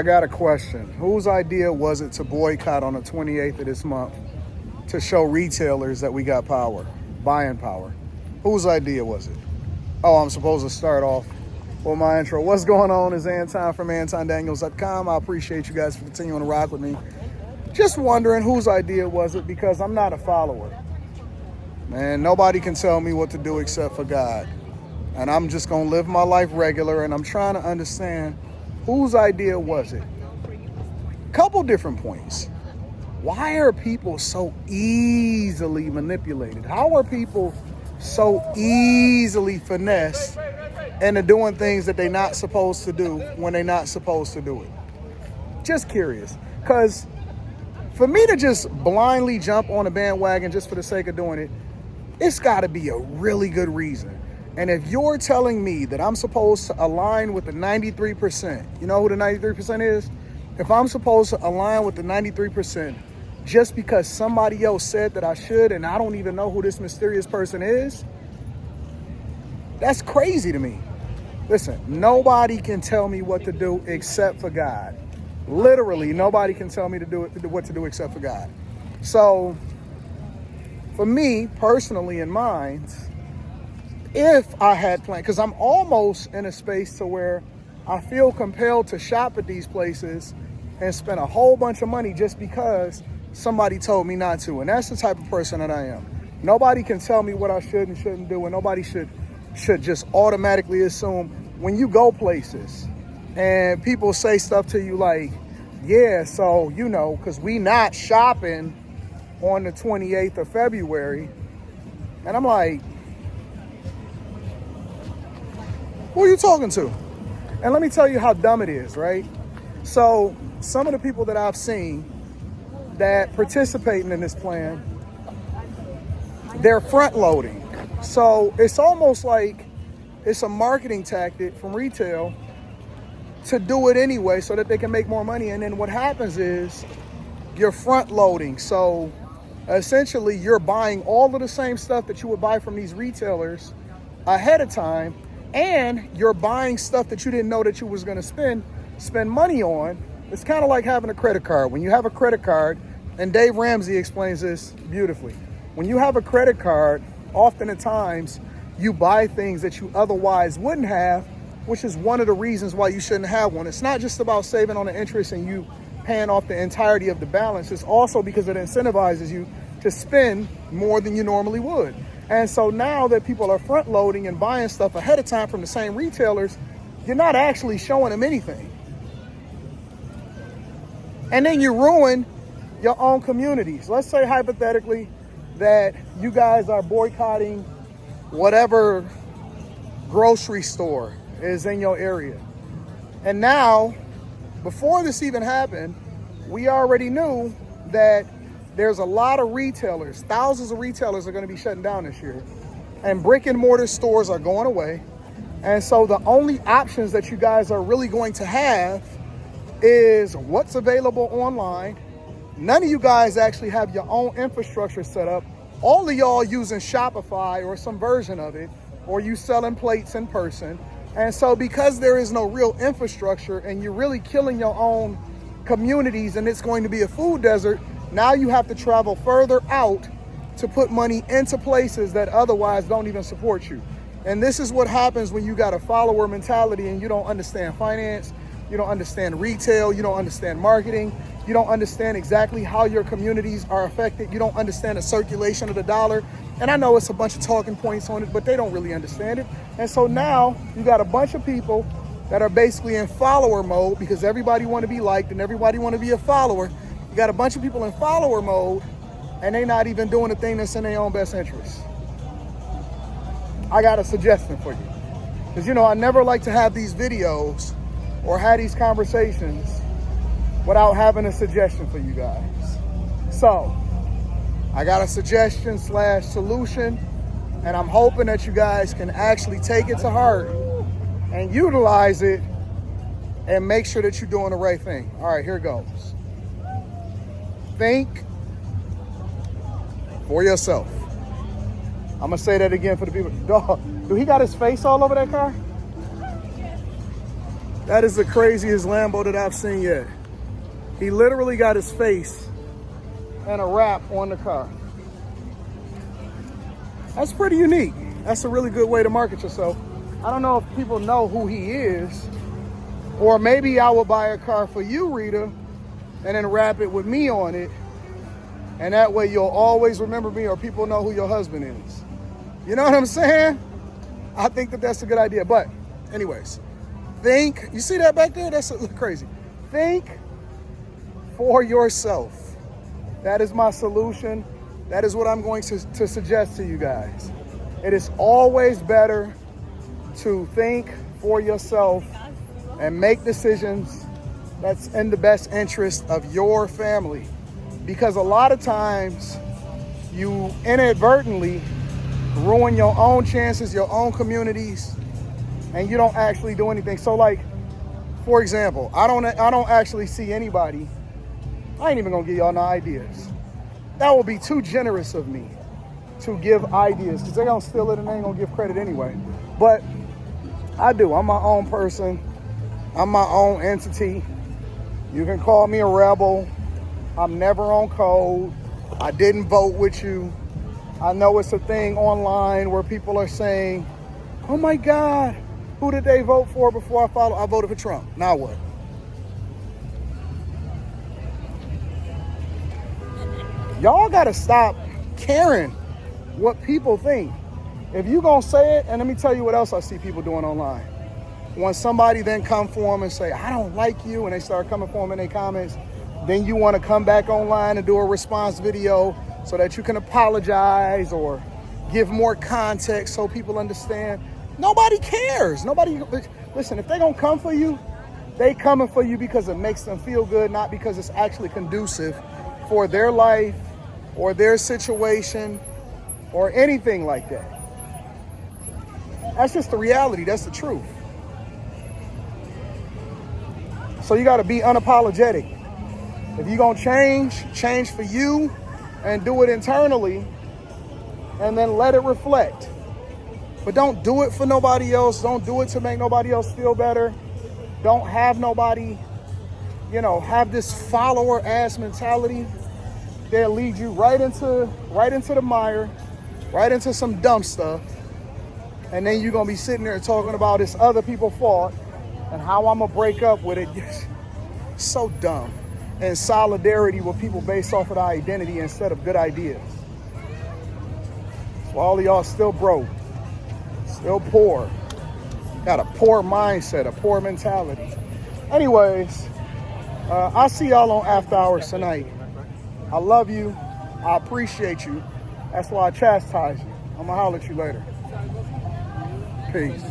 I got a question. Whose idea was it to boycott on the 28th of this month to show retailers that we got power, buying power? Whose idea was it? Oh, I'm supposed to start off with my intro. What's going on? Is Anton from antondaniels.com. I appreciate you guys for continuing to rock with me. Just wondering whose idea was it, because I'm not a follower. Man, nobody can tell me what to do except for God. And I'm just going to live my life regular, and I'm trying to understand whose idea was it? Couple different points. Why are people so easily manipulated? How are people so easily finessed into doing things that they're not supposed to do when they're not supposed to do it? Just curious. Because for me to just blindly jump on a bandwagon just for the sake of doing it, it's got to be a really good reason. And if you're telling me that I'm supposed to align with the 93%, you know who the 93% is? If I'm supposed to align with the 93% just because somebody else said that I should, and I don't even know who this mysterious person is, that's crazy to me. Listen, nobody can tell me what to do except for God. Literally, nobody can tell me what to do except for God. So, for me, personally, in mine, if I had planned, because I'm almost in a space to where I feel compelled to shop at these places and spend a whole bunch of money just because somebody told me not to. And that's the type of person that I am. Nobody can tell me what I should and shouldn't do, and nobody should just automatically assume when you go places and people say stuff to you like, yeah, so, you know, because we not shopping on the 28th of February. And I'm like, who are you talking to? And let me tell you how dumb it is, right? So some of the people that I've seen that participating in this plan, they're front loading. So it's almost like it's a marketing tactic from retail to do it anyway so that they can make more money. And then what happens is you're front loading. So essentially you're buying all of the same stuff that you would buy from these retailers ahead of time. And you're buying stuff that you didn't know that you was going to spend money on. It's kind of like having a credit card. When you have a credit card, and Dave Ramsey explains this beautifully. When you have a credit card, often at times you buy things that you otherwise wouldn't have, which is one of the reasons why you shouldn't have one. It's not just about saving on the interest and you paying off the entirety of the balance. It's also because it incentivizes you to spend more than you normally would. And so now that people are front loading and buying stuff ahead of time from the same retailers, you're not actually showing them anything. And then you ruin your own communities. Let's say hypothetically that you guys are boycotting whatever grocery store is in your area. And now, before this even happened, we already knew that there's a lot of retailers, thousands of retailers are going to be shutting down this year. And brick and mortar stores are going away. And so the only options that you guys are really going to have is what's available online. None of you guys actually have your own infrastructure set up. All of y'all using Shopify or some version of it, or you selling plates in person. And so because there is no real infrastructure and you're really killing your own communities and it's going to be a food desert, now you have to travel further out to put money into places that otherwise don't even support you. And this is what happens when you got a follower mentality and you don't understand finance, you don't understand retail, you don't understand marketing, you don't understand exactly how your communities are affected, you don't understand the circulation of the dollar. And I know it's a bunch of talking points on it, but they don't really understand it. And so now you got a bunch of people that are basically in follower mode because everybody want to be liked and everybody want to be a follower. You got a bunch of people in follower mode and they not even doing the thing that's in their own best interest. I got a suggestion for you. Because, you know, I never like to have these videos or have these conversations without having a suggestion for you guys. So, I got a suggestion / solution, and I'm hoping that you guys can actually take it to heart and utilize it and make sure that you're doing the right thing. All right, here it goes. Think for yourself. I'm gonna say that again for the people. Dog, do he got his face all over that car? That is the craziest Lambo that I've seen yet. He literally got his face and a wrap on the car. That's pretty unique. That's a really good way to market yourself. I don't know if people know who he is, or maybe I would buy a car for you, Rita, and then wrap it with me on it. And that way you'll always remember me, or people know who your husband is. You know what I'm saying? I think that that's a good idea. But anyways, you see that back there? That's crazy. Think for yourself. That is my solution. That is what I'm going to suggest to you guys. It is always better to think for yourself and make decisions that's in the best interest of your family. Because a lot of times you inadvertently ruin your own chances, your own communities, and you don't actually do anything. So like, for example, I don't actually see anybody. I ain't even gonna give y'all no ideas. That would be too generous of me to give ideas, because they're gonna steal it and they ain't gonna give credit anyway. But I do. I'm my own person. I'm my own entity. You can call me a rebel. I'm never on code. I didn't vote with you. I know it's a thing online where people are saying, oh my God, who did they vote for before I follow? I voted for Trump. Now what? Y'all gotta stop caring what people think. If you gonna say it, and let me tell you what else I see people doing online. When somebody then come for them and say, I don't like you, and they start coming for them in their comments, then you wanna come back online and do a response video so that you can apologize or give more context so people understand. Nobody cares. Listen, if they gonna come for you, they coming for you because it makes them feel good, not because it's actually conducive for their life or their situation or anything like that. That's just the reality. That's the truth. So you got to be unapologetic. If you're going to change for you and do it internally, and then let it reflect. But don't do it for nobody else. Don't do it to make nobody else feel better. Don't have nobody, have this follower ass mentality. They'll lead you right into the mire, right into some dumb stuff. And then you're going to be sitting there talking about it's other people's fault and how I'm going to break up with it. So dumb. And solidarity with people based off of their identity instead of good ideas. So all of y'all still broke, still poor, got a poor mindset, a poor mentality. Anyways, I'll see y'all on After Hours tonight. I love you. I appreciate you. That's why I chastise you. I'm going to holler at you later. Peace.